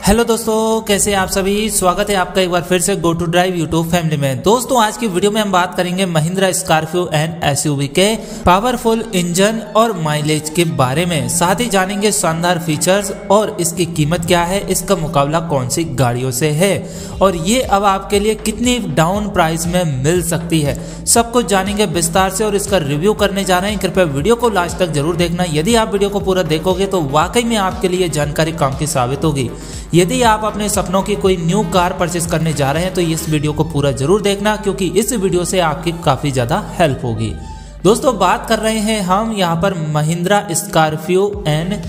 Hello दोस्तों, कैसे आप सभी। स्वागत है आपका एक बार फिर से go to drive YouTube family में। दोस्तों आज की वीडियो में हम बात करेंगे महिंद्रा स्कॉर्पियो एंड एसयूवी के पावरफुल इंजन और माइलेज के बारे में। साथ ही जानेंगे शानदार फीचर्स और इसकी कीमत क्या है, इसका मुकाबला कौन सी गाड़ियों से है और ये अब आपके लिए कितनी डाउन प्राइस में मिल सकती है, सब कुछ जानेंगे विस्तार से और इसका रिव्यू करने जा रहे हैं। कृपया वीडियो को लास्ट तक जरूर देखना। यदि आप वीडियो को पूरा देखोगे तो वाकई में आपके लिए जानकारी काम की साबित होगी। यदि आप अपने सपनों की कोई न्यू कार परचेस करने जा रहे हैं तो इस वीडियो को पूरा जरूर देखना, क्योंकि इस वीडियो से आपकी काफी ज्यादा हेल्प होगी। दोस्तों बात कर रहे हैं हम यहाँ पर महिंद्रा स्कॉर्पियो एन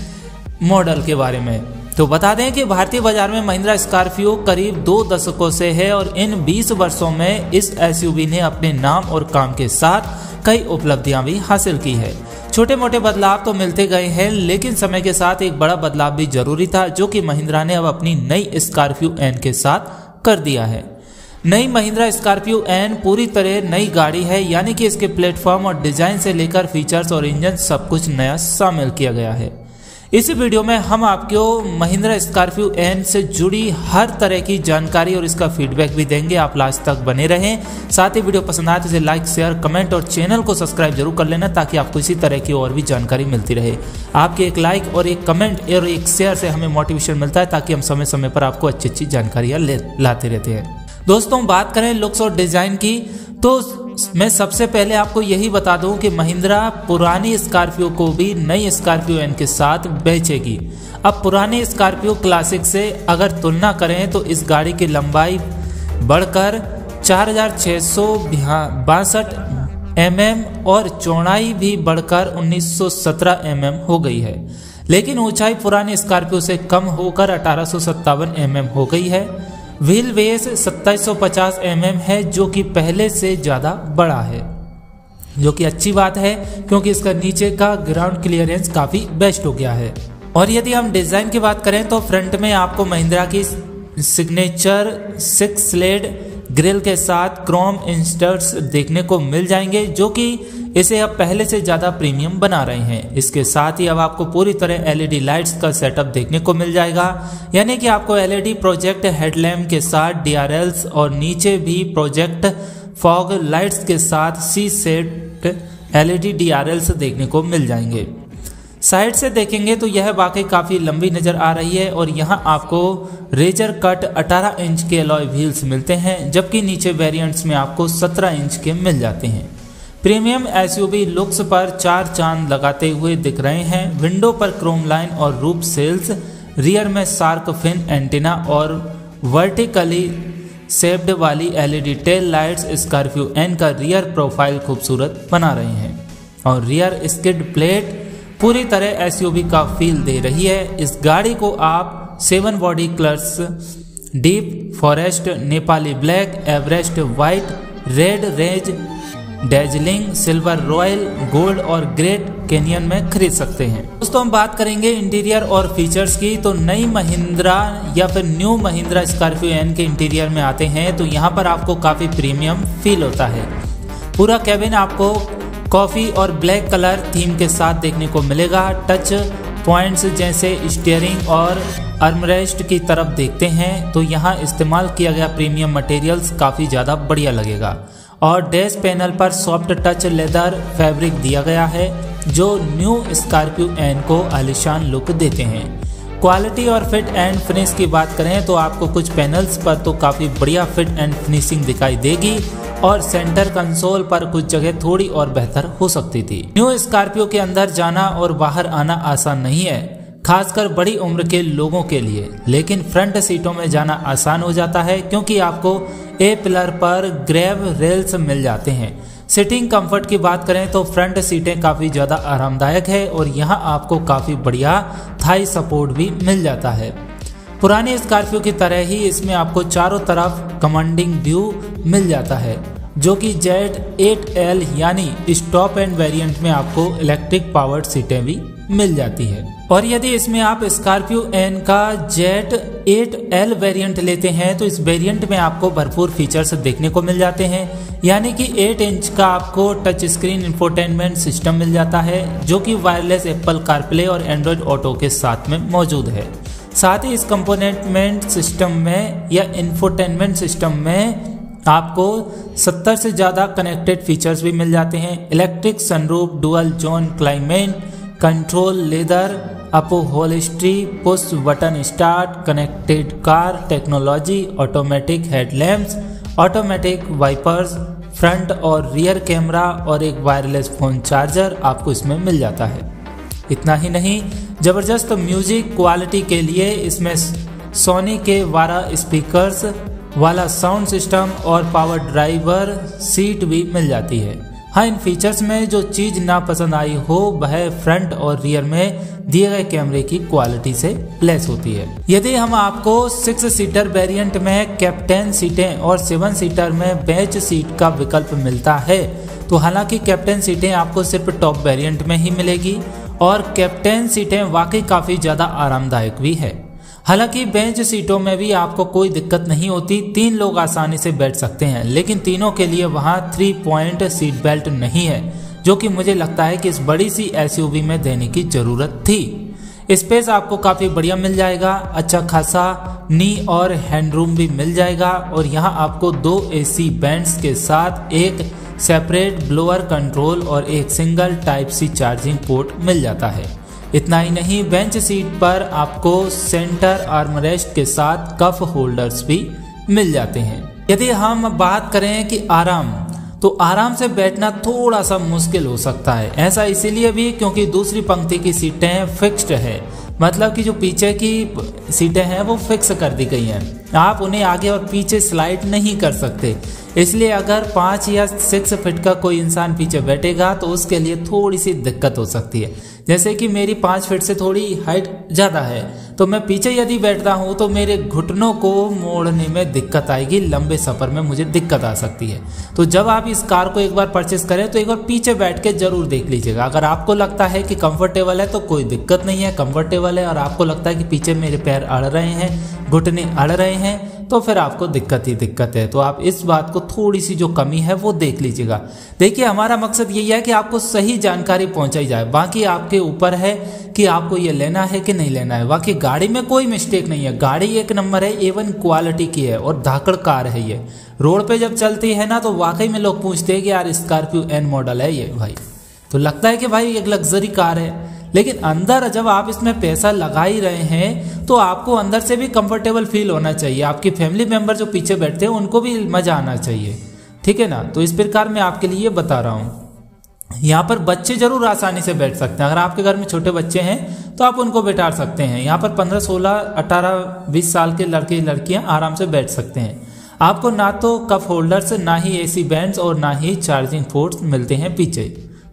मॉडल के बारे में। तो बता दें कि भारतीय बाजार में महिंद्रा स्कॉर्पियो करीब 2 दशकों से है और इन 20 वर्षों में इस एसयूवी ने अपने नाम और काम के साथ कई उपलब्धियां भी हासिल की है। छोटे मोटे बदलाव तो मिलते गए हैं, लेकिन समय के साथ एक बड़ा बदलाव भी जरूरी था, जो कि महिंद्रा ने अब अपनी नई स्कॉर्पियो एन के साथ कर दिया है। नई महिंद्रा स्कॉर्पियो एन पूरी तरह नई गाड़ी है, यानी कि इसके प्लेटफॉर्म और डिजाइन से लेकर फीचर्स और इंजन सब कुछ नया शामिल किया गया है। इस वीडियो में हम आपको महिंद्रा स्कॉर्पियो एन से जुड़ी हर तरह की जानकारी और इसका फीडबैक भी देंगे। आप लास्ट तक बने रहें। साथ ही वीडियो पसंद आए तो इसे लाइक, शेयर, कमेंट और चैनल को सब्सक्राइब जरूर कर लेना, ताकि आपको इसी तरह की और भी जानकारी मिलती रहे। आपके एक लाइक और एक कमेंट और एक शेयर से हमें मोटिवेशन मिलता है, ताकि हम समय समय पर आपको अच्छी अच्छी जानकारियां लाते रहते हैं। दोस्तों बात करें लुक्स और डिजाइन की, तो मैं सबसे पहले आपको यही बता दूं कि महिंद्रा पुरानी स्कॉर्पियो को भी नई स्कॉर्पियो एन के साथ बेचेगी। अब पुरानी स्कॉर्पियो क्लासिक से अगर तुलना करें तो इस गाड़ी की लंबाई बढ़कर 4662 mm और चौड़ाई भी बढ़कर 1917 mm हो गई है, लेकिन ऊंचाई पुरानी स्कॉर्पियो से कम होकर 1857 mm हो गई है। व्हील बेस 2750 mm है, जो कि पहले से ज़्यादा बड़ा है, जो कि अच्छी बात है, क्योंकि इसका नीचे का ग्राउंड क्लियरेंस काफ़ी बेस्ट हो गया है। और यदि हम डिज़ाइन की बात करें तो फ्रंट में आपको महिंद्रा की सिग्नेचर 6 स्लेड ग्रिल के साथ क्रोम इंस्टर्ट्स देखने को मिल जाएंगे, जो कि इसे अब पहले से ज़्यादा प्रीमियम बना रहे हैं। इसके साथ ही अब आपको पूरी तरह एलईडी लाइट्स का सेटअप देखने को मिल जाएगा, यानी कि आपको एलईडी प्रोजेक्ट हेडलैम्प के साथ डीआरएल्स और नीचे भी प्रोजेक्ट फॉग लाइट्स के साथ सी सेट एलईडी डीआरएल्स देखने को मिल जाएंगे। साइड से देखेंगे तो यह वाकई काफ़ी लंबी नज़र आ रही है और यहाँ आपको रेजर कट 18 इंच के अलॉय व्हील्स मिलते हैं, जबकि नीचे वेरिएंट्स में आपको 17 इंच के मिल जाते हैं। प्रीमियम एसयूवी लुक्स पर 4 चांद लगाते हुए दिख रहे हैं। विंडो पर क्रोम लाइन और रूफ सेल्स, रियर में शार्क फिन एंटीना और वर्टिकली शेप्ड वाली LED tail lights Scorpio N का रियर प्रोफाइल खूबसूरत बना रहे हैं। और रियर स्किड प्लेट पूरी तरह एसयूवी का फील दे रही है। इस गाड़ी को आप 7 body colours, deep forest, Napoli black, Everest white, red rage, dazzling, silver royal, gold और ग्रेट कैनियन में खरीद सकते हैं। दोस्तों हम बात करेंगे इंटीरियर और फीचर्स की, तो नई महिंद्रा या फिर न्यू महिंद्रा स्कॉर्पियो एन के इंटीरियर में आते हैं तो यहाँ पर आपको काफ़ी प्रीमियम फील होता है। पूरा कैबिन आपको कॉफ़ी और ब्लैक कलर थीम के साथ देखने को मिलेगा। टच पॉइंट्स जैसे स्टीयरिंग और आर्मरेस्ट की तरफ देखते हैं तो यहाँ इस्तेमाल किया गया प्रीमियम मटेरियल्स काफ़ी ज़्यादा बढ़िया लगेगा। और डैश पैनल पर सॉफ्ट टच लेदर फैब्रिक दिया गया है, जो न्यू स्कॉर्पियो एन को आलीशान लुक देते हैं। क्वालिटी और फिट एंड फिनिश की बात करें तो आपको कुछ पैनल्स पर तो काफ़ी बढ़िया फिट एंड फिनिशिंग दिखाई देगी और सेंटर कंसोल पर कुछ जगह थोड़ी और बेहतर हो सकती थी। न्यू स्कॉर्पियो के अंदर जाना और बाहर आना आसान नहीं है, खासकर बड़ी उम्र के लोगों के लिए, लेकिन फ्रंट सीटों में जाना आसान हो जाता है, क्योंकि आपको ए पिलर पर ग्रैब रेल्स मिल जाते हैं। सिटिंग कंफर्ट की बात करें तो फ्रंट सीटें काफ़ी ज़्यादा आरामदायक है और यहाँ आपको काफ़ी बढ़िया थाई सपोर्ट भी मिल जाता है। पुरानी स्कॉर्पियो की तरह ही इसमें आपको चारों तरफ कमांडिंग व्यू मिल जाता है, जो कि Z8L यानी स्टॉप एंड वेरिएंट में आपको इलेक्ट्रिक पावर्ड सीटें भी मिल जाती है। और यदि इसमें आप स्कॉर्पियो एन का Z8L वेरिएंट लेते हैं तो इस वेरिएंट में आपको भरपूर फीचर्स देखने को मिल जाते हैं, यानी कि 8 इंच का आपको टच स्क्रीन इंफोटेनमेंट सिस्टम मिल जाता है, जो कि वायरलेस एप्पल कारप्ले और एंड्रॉयड ऑटो के साथ में मौजूद है। साथ ही इस कंपोनेंट सिस्टम में या इंफोटेनमेंट सिस्टम में आपको 70 से ज़्यादा कनेक्टेड फीचर्स भी मिल जाते हैं। Electric sunroof, dual zone climate control, leather upholstery, push button start, connected car technology, automatic headlamps, automatic wipers, front और रियर कैमरा और एक वायरलेस फ़ोन चार्जर आपको इसमें मिल जाता है। इतना ही नहीं, ज़बरदस्त म्यूजिक क्वालिटी के लिए इसमें सोनी के 12 स्पीकर्स वाला साउंड सिस्टम और पावर ड्राइवर सीट भी मिल जाती है। हाँ, इन फीचर्स में जो चीज़ ना पसंद आई हो वह फ्रंट और रियर में दिए गए कैमरे की क्वालिटी से लेस होती है। यदि हम आपको 6 सीटर वेरिएंट में कैप्टन सीटें और 7 सीटर में बेंच सीट का विकल्प मिलता है, तो हालांकि कैप्टन सीटें आपको सिर्फ टॉप वेरिएंट में ही मिलेगी और कैप्टन सीटें वाकई काफ़ी ज़्यादा आरामदायक भी है। हालांकि बेंच सीटों में भी आपको कोई दिक्कत नहीं होती, 3 लोग आसानी से बैठ सकते हैं, लेकिन तीनों के लिए वहां 3 पॉइंट सीट बेल्ट नहीं है, जो कि मुझे लगता है कि इस बड़ी सी एसयूवी में देने की जरूरत थी। स्पेस आपको काफ़ी बढ़िया मिल जाएगा, अच्छा खासा नी और हैंडरूम भी मिल जाएगा और यहाँ आपको 2 AC बैंड्स के साथ एक सेपरेट ब्लोअर कंट्रोल और एक single type C charging port मिल जाता है। इतना ही नहीं, बेंच सीट पर आपको सेंटर आर्मरेस्ट के साथ कप होल्डर्स भी मिल जाते हैं। यदि हम बात करें कि आराम, तो आराम से बैठना थोड़ा सा मुश्किल हो सकता है। ऐसा इसीलिए भी क्योंकि दूसरी पंक्ति की सीटें फिक्स्ड है, मतलब कि जो पीछे की सीटें हैं वो फिक्स कर दी गई हैं, आप उन्हें आगे और पीछे स्लाइड नहीं कर सकते। इसलिए अगर 5 या 6 फीट का कोई इंसान पीछे बैठेगा तो उसके लिए थोड़ी सी दिक्कत हो सकती है। जैसे कि मेरी 5 फीट से थोड़ी हाइट ज़्यादा है, तो मैं पीछे यदि बैठता हूँ तो मेरे घुटनों को मोड़ने में दिक्कत आएगी, लंबे सफ़र में मुझे दिक्कत आ सकती है। तो जब आप इस कार को एक बार परचेस करें तो एक बार पीछे बैठ के जरूर देख लीजिएगा। अगर आपको लगता है कि कंफर्टेबल है तो कोई दिक्कत नहीं है, कंफर्टेबल है, और आपको लगता है कि पीछे मेरे पैर अड़ रहे हैं, घुटने अड़ रहे हैं, तो फिर आपको दिक्कत ही दिक्कत है। तो आप इस बात को थोड़ी सी जो कमी है वो देख लीजिएगा। देखिए, हमारा मकसद यही है कि आपको सही जानकारी पहुंचाई जाए, बाकी आपके ऊपर है कि आपको ये लेना है कि नहीं लेना है। बाकी गाड़ी में कोई मिस्टेक नहीं है, गाड़ी 1 नंबर है, A1 क्वालिटी की है और धाकड़ कार है। ये रोड पे जब चलती है ना तो वाकई में लोग पूछते हैं कि यार स्कॉर्पियो N मॉडल है ये भाई, तो लगता है कि भाई एक लग्जरी कार है। लेकिन अंदर जब आप इसमें पैसा लगा ही रहे हैं तो आपको अंदर से भी कंफर्टेबल फील होना चाहिए। आपकी फैमिली मेंबर जो पीछे बैठते हैं उनको भी मजा आना चाहिए, ठीक है ना। तो इस प्रकार मैं आपके लिए बता रहा हूँ। यहाँ पर बच्चे जरूर आसानी से बैठ सकते हैं, अगर आपके घर में छोटे बच्चे हैं तो आप उनको बैठा सकते हैं। यहाँ पर 15, 16, 18, 20 साल के लड़के लड़कियाँ आराम से बैठ सकते हैं। आपको ना तो कप होल्डर्स, ना ही AC बैंड्स और ना ही चार्जिंग पोर्ट्स मिलते हैं पीछे,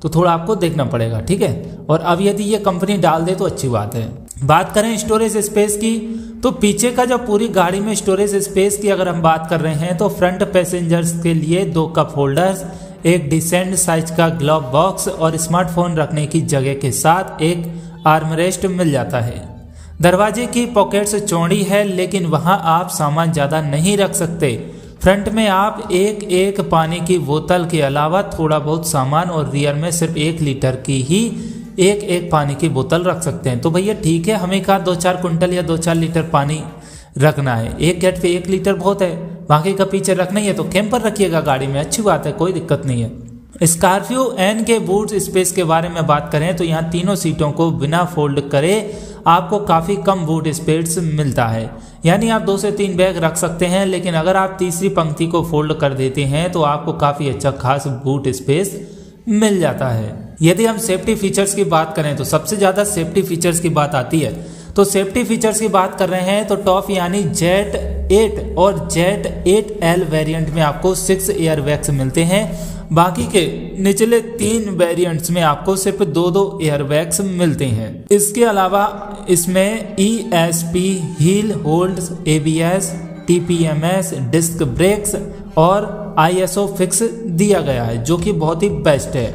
तो थोड़ा आपको देखना पड़ेगा, ठीक है। और अब यदि ये कंपनी डाल दे तो अच्छी बात है। बात करें स्टोरेज स्पेस की, तो पीछे का जो पूरी गाड़ी में स्टोरेज स्पेस की अगर हम बात कर रहे हैं तो फ्रंट पैसेंजर्स के लिए 2 कप होल्डर्स, एक डिसेंट साइज का ग्लव बॉक्स और स्मार्टफोन रखने की जगह के साथ एक आर्मरेस्ट मिल जाता है। दरवाजे की पॉकेट्स चौड़ी है, लेकिन वहां आप सामान ज़्यादा नहीं रख सकते। फ्रंट में आप एक पानी की बोतल के अलावा थोड़ा बहुत सामान और रियर में सिर्फ 1 लीटर की ही एक पानी की बोतल रख सकते हैं। तो भैया ठीक है, हमें कहा 2-4 कुंटल या 2-4 लीटर पानी रखना है, एक गेट पे 1 लीटर बहुत है, बाकी का पीछे रखना ही है तो कैंपर रखिएगा गाड़ी में, अच्छी बात है, कोई दिक्कत नहीं है। स्कॉर्पियो N के बूट स्पेस के बारे में बात करें तो यहाँ तीनों सीटों को बिना फोल्ड करे आपको काफ़ी कम बूट स्पेस मिलता है, यानी आप 2 से 3 बैग रख सकते हैं। लेकिन अगर आप तीसरी पंक्ति को फोल्ड कर देते हैं तो आपको काफ़ी अच्छा खास बूट स्पेस मिल जाता है। यदि हम सेफ्टी फीचर्स की बात करें तो सबसे ज़्यादा सेफ्टी फीचर्स की बात आती है, तो सेफ्टी फीचर्स की बात कर रहे हैं तो टॉप यानी जेट 8 और जेट 8L वेरिएंट में आपको 6 एयर बैग्स मिलते हैं। बाकी के निचले 3 वेरिएंट्स में आपको सिर्फ 2 एयर बैग्स मिलते हैं। इसके अलावा इसमें ESP, hill holds, ABS, TPMS, disc brakes और ISO फिक्स दिया गया है, जो कि बहुत ही बेस्ट है।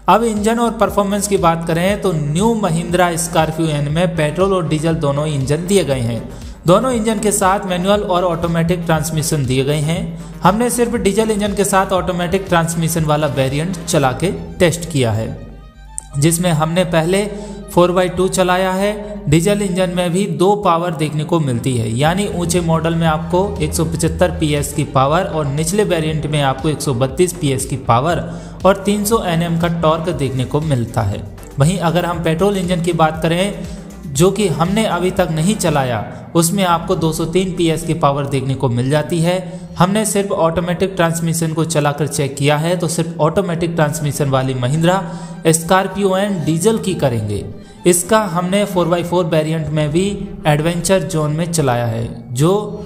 अब इंजन और परफॉर्मेंस की बात करें तो न्यू महिंद्रा स्कॉर्पियो N में पेट्रोल और डीजल दोनों इंजन दिए गए हैं। दोनों इंजन के साथ मैनुअल और ऑटोमेटिक ट्रांसमिशन दिए गए हैं। हमने सिर्फ डीजल इंजन के साथ ऑटोमेटिक ट्रांसमिशन वाला वेरिएंट चला के टेस्ट किया है, जिसमें हमने पहले 4x2 चलाया है। डीजल इंजन में भी 2 पावर देखने को मिलती है, यानी ऊंचे मॉडल में आपको 175 PS की पावर और निचले वेरिएंट में आपको 132 PS की पावर और 300 Nm का टॉर्क देखने को मिलता है। वहीं अगर हम पेट्रोल इंजन की बात करें जो कि हमने अभी तक नहीं चलाया, उसमें आपको 203 PS की पावर देखने को मिल जाती है। हमने सिर्फ ऑटोमेटिक ट्रांसमिशन को चलाकर चेक किया है, तो सिर्फ ऑटोमेटिक ट्रांसमिशन वाली महिंद्रा स्कॉर्पियो एन डीजल की करेंगे। इसका हमने 4x4 वेरिएंट में भी एडवेंचर जोन में चलाया है, जो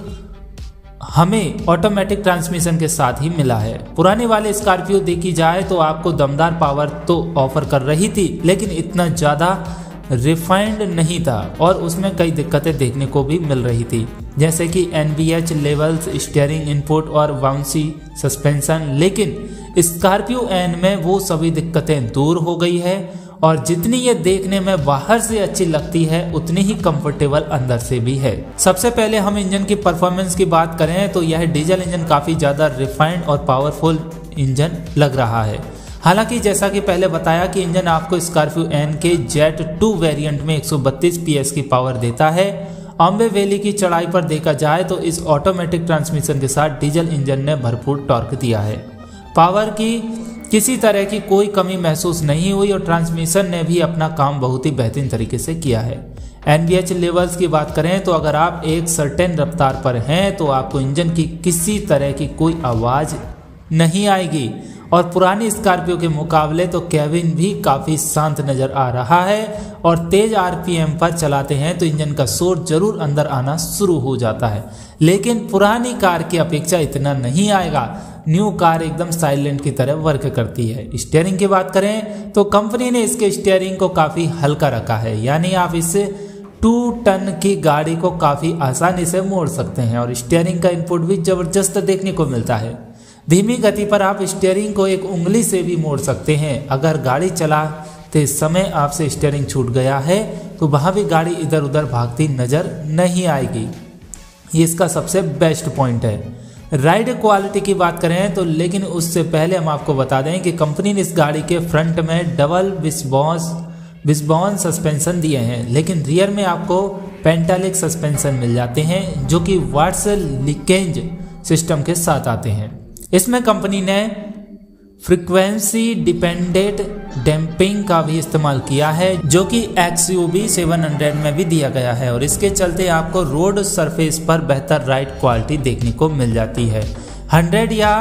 हमें ऑटोमेटिक ट्रांसमिशन के साथ ही मिला है। पुराने वाले स्कॉर्पियो देखी जाए तो आपको दमदार पावर तो ऑफर कर रही थी, लेकिन इतना ज़्यादा रिफाइंड नहीं था और उसमें कई दिक्कतें देखने को भी मिल रही थी, जैसे कि NVH लेवल्स, स्टीयरिंग इनपुट और बाउंसी सस्पेंशन। लेकिन स्कॉर्पियो एन में वो सभी दिक्कतें दूर हो गई है और जितनी ये देखने में बाहर से अच्छी लगती है उतनी ही कंफर्टेबल अंदर से भी है। सबसे पहले हम इंजन की परफॉर्मेंस की बात करें तो यह डीजल इंजन काफ़ी ज़्यादा रिफाइंड और पावरफुल इंजन लग रहा है। हालांकि जैसा कि पहले बताया कि इंजन आपको स्कॉर्पियो एन के जेट 2 वेरिएंट में 132 PS की पावर देता है। अम्बे वैली की चढ़ाई पर देखा जाए तो इस ऑटोमेटिक ट्रांसमिशन के साथ डीजल इंजन ने भरपूर टॉर्क दिया है। पावर की किसी तरह की कोई कमी महसूस नहीं हुई और ट्रांसमिशन ने भी अपना काम बहुत ही बेहतरीन तरीके से किया है। NVH लेवल्स की बात करें तो अगर आप एक सर्टेन रफ्तार पर हैं तो आपको इंजन की किसी तरह की कोई आवाज़ नहीं आएगी और पुरानी स्कॉर्पियो के मुकाबले तो केबिन भी काफ़ी शांत नज़र आ रहा है और तेज़ RPM पर चलाते हैं तो इंजन का शोर जरूर अंदर आना शुरू हो जाता है, लेकिन पुरानी कार की अपेक्षा इतना नहीं आएगा। न्यू कार एकदम साइलेंट की तरह वर्क करती है। स्टीयरिंग की बात करें तो कंपनी ने इसके स्टीयरिंग को काफ़ी हल्का रखा है, यानी आप इससे 2 टन की गाड़ी को काफ़ी आसानी से मोड़ सकते हैं और स्टीयरिंग का इनपुट भी ज़बरदस्त देखने को मिलता है। धीमी गति पर आप स्टीयरिंग को एक उंगली से भी मोड़ सकते हैं। अगर गाड़ी चलाते समय आपसे स्टीयरिंग छूट गया है तो वहाँ भी गाड़ी इधर उधर भागती नज़र नहीं आएगी। ये इसका सबसे बेस्ट पॉइंट है। राइड क्वालिटी की बात करें तो लेकिन उससे पहले हम आपको बता दें कि कंपनी ने इस गाड़ी के फ्रंट में डबल विस्बॉन सस्पेंशन दिए हैं, लेकिन रियर में आपको पेंटालिक सस्पेंशन मिल जाते हैं जो कि वाट्स लीकेज सिस्टम के साथ आते हैं। इसमें कंपनी ने फ्रीक्वेंसी डिपेंडेंट डैम्पिंग का भी इस्तेमाल किया है जो कि XUV 700 में भी दिया गया है और इसके चलते आपको रोड सरफेस पर बेहतर राइड क्वालिटी देखने को मिल जाती है। 100 या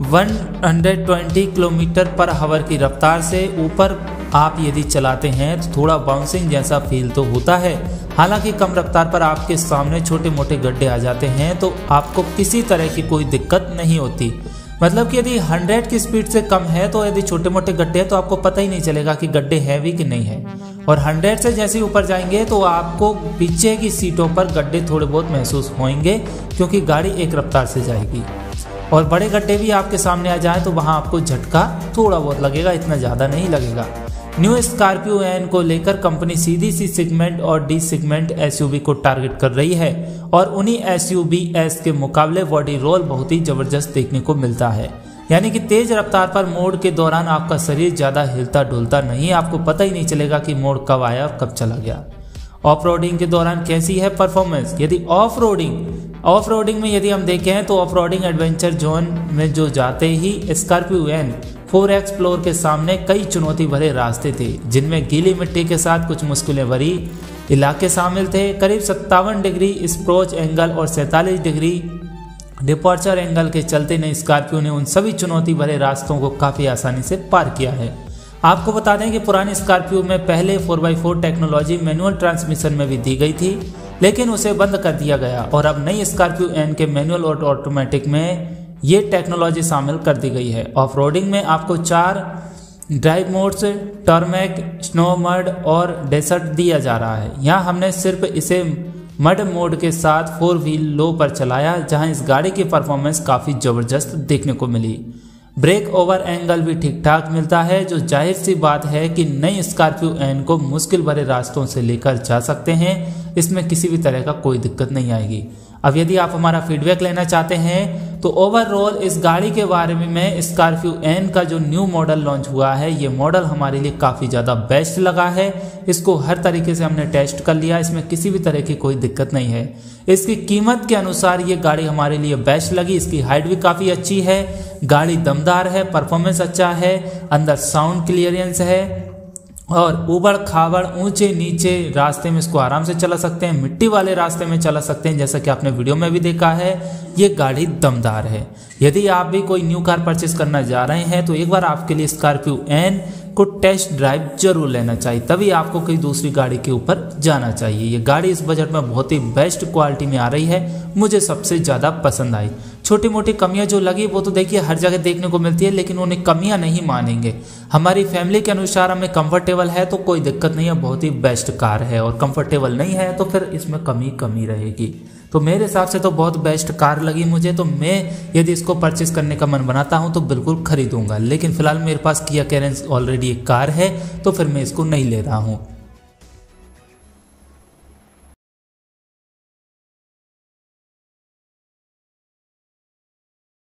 120 km/h की रफ्तार से ऊपर आप यदि चलाते हैं तो थोड़ा बाउंसिंग जैसा फील तो होता है। हालांकि कम रफ्तार पर आपके सामने छोटे मोटे गड्ढे आ जाते हैं तो आपको किसी तरह की कोई दिक्कत नहीं होती। मतलब कि यदि 100 की स्पीड से कम है तो यदि छोटे मोटे गड्ढे हैं तो आपको पता ही नहीं चलेगा कि गड्ढे हैं भी कि नहीं है, और 100 से जैसे ही ऊपर जाएंगे तो आपको पीछे की सीटों पर गड्ढे थोड़े बहुत महसूस होंगे क्योंकि गाड़ी एक रफ्तार से जाएगी। और बड़े गड्ढे भी आपके सामने आ जाए तो वहाँ आपको झटका थोड़ा बहुत लगेगा, इतना ज़्यादा नहीं लगेगा। न्यू स्कॉर्पियो एन को लेकर कंपनी सीधी सी सेगमेंट और डी सेगमेंट SUV को टारगेट कर रही है और उन्हीं SUVs के मुकाबले बॉडी रोल बहुत ही जबरदस्त देखने को मिलता है, यानी कि तेज रफ्तार पर मोड़ के दौरान आपका शरीर ज़्यादा हिलता डुलता नहीं, आपको पता ही नहीं चलेगा कि मोड़ कब आया और कब चला गया। ऑफ रोडिंग के दौरान कैसी है परफॉर्मेंस? यदि ऑफ रोडिंग में यदि हम देखें तो ऑफ रोडिंग एडवेंचर जोन में जो जाते ही स्कॉर्पियो एन 4X फ्लोर के सामने कई चुनौती भरे रास्ते थे जिनमें गीली मिट्टी के साथ कुछ मुश्किलें भरी इलाके शामिल थे। करीब 57 डिग्री अप्रोच एंगल और 47 डिग्री डिपार्चर एंगल के चलते नई स्कॉर्पियो ने उन सभी चुनौती भरे रास्तों को काफ़ी आसानी से पार किया है। आपको बता दें कि पुरानी स्कॉर्पियो में पहले 4x4 टेक्नोलॉजी मैनुअल ट्रांसमिशन में भी दी गई थी, लेकिन उसे बंद कर दिया गया और अब नई स्कॉर्पियो एन के मैनुअल और ऑटोमेटिक में ये टेक्नोलॉजी शामिल कर दी गई है। ऑफ रोडिंग में आपको 4 drive modes tarmac, snow mud और डेजर्ट दिया जा रहा है। यहाँ हमने सिर्फ इसे मड मोड के साथ 4 व्हील लो पर चलाया, जहाँ इस गाड़ी की परफॉर्मेंस काफ़ी ज़बरदस्त देखने को मिली। ब्रेक ओवर एंगल भी ठीक ठाक मिलता है, जो जाहिर सी बात है कि नई स्कॉर्पियो एन को मुश्किल भरे रास्तों से लेकर जा सकते हैं, इसमें किसी भी तरह का कोई दिक्कत नहीं आएगी। अब यदि आप हमारा फीडबैक लेना चाहते हैं तो ओवरऑल इस गाड़ी के बारे में स्कॉर्पियो एन का जो न्यू मॉडल लॉन्च हुआ है, ये मॉडल हमारे लिए काफ़ी ज़्यादा बेस्ट लगा है। इसको हर तरीके से हमने टेस्ट कर लिया, इसमें किसी भी तरह की कोई दिक्कत नहीं है। इसकी कीमत के अनुसार ये गाड़ी हमारे लिए बेस्ट लगी। इसकी हाइट भी काफ़ी अच्छी है, गाड़ी दमदार है, परफॉर्मेंस अच्छा है, अंदर साउंड क्लियरेंस है और ऊबड़ खाबड़ ऊंचे नीचे रास्ते में इसको आराम से चला सकते हैं, मिट्टी वाले रास्ते में चला सकते हैं, जैसा कि आपने वीडियो में भी देखा है। ये गाड़ी दमदार है। यदि आप भी कोई न्यू कार परचेस करना जा रहे हैं तो एक बार आपके लिए स्कॉर्पियो एन को टेस्ट ड्राइव जरूर लेना चाहिए, तभी आपको कोई दूसरी गाड़ी के ऊपर जाना चाहिए। ये गाड़ी इस बजट में बहुत ही बेस्ट क्वालिटी में आ रही है, मुझे सबसे ज़्यादा पसंद आई। छोटी मोटी कमियां जो लगी वो तो देखिए हर जगह देखने को मिलती है, लेकिन उन्हें कमियां नहीं मानेंगे। हमारी फैमिली के अनुसार हमें कंफर्टेबल है तो कोई दिक्कत नहीं है, बहुत ही बेस्ट कार है। और कंफर्टेबल नहीं है तो फिर इसमें कमी रहेगी। तो मेरे हिसाब से तो बहुत बेस्ट कार लगी मुझे। तो मैं यदि इसको परचेस करने का मन बनाता हूं तो बिल्कुल खरीदूंगा, लेकिन फिलहाल मेरे पास किया कैरेंस ऑलरेडी एक कार है तो फिर मैं इसको नहीं ले रहा हूं।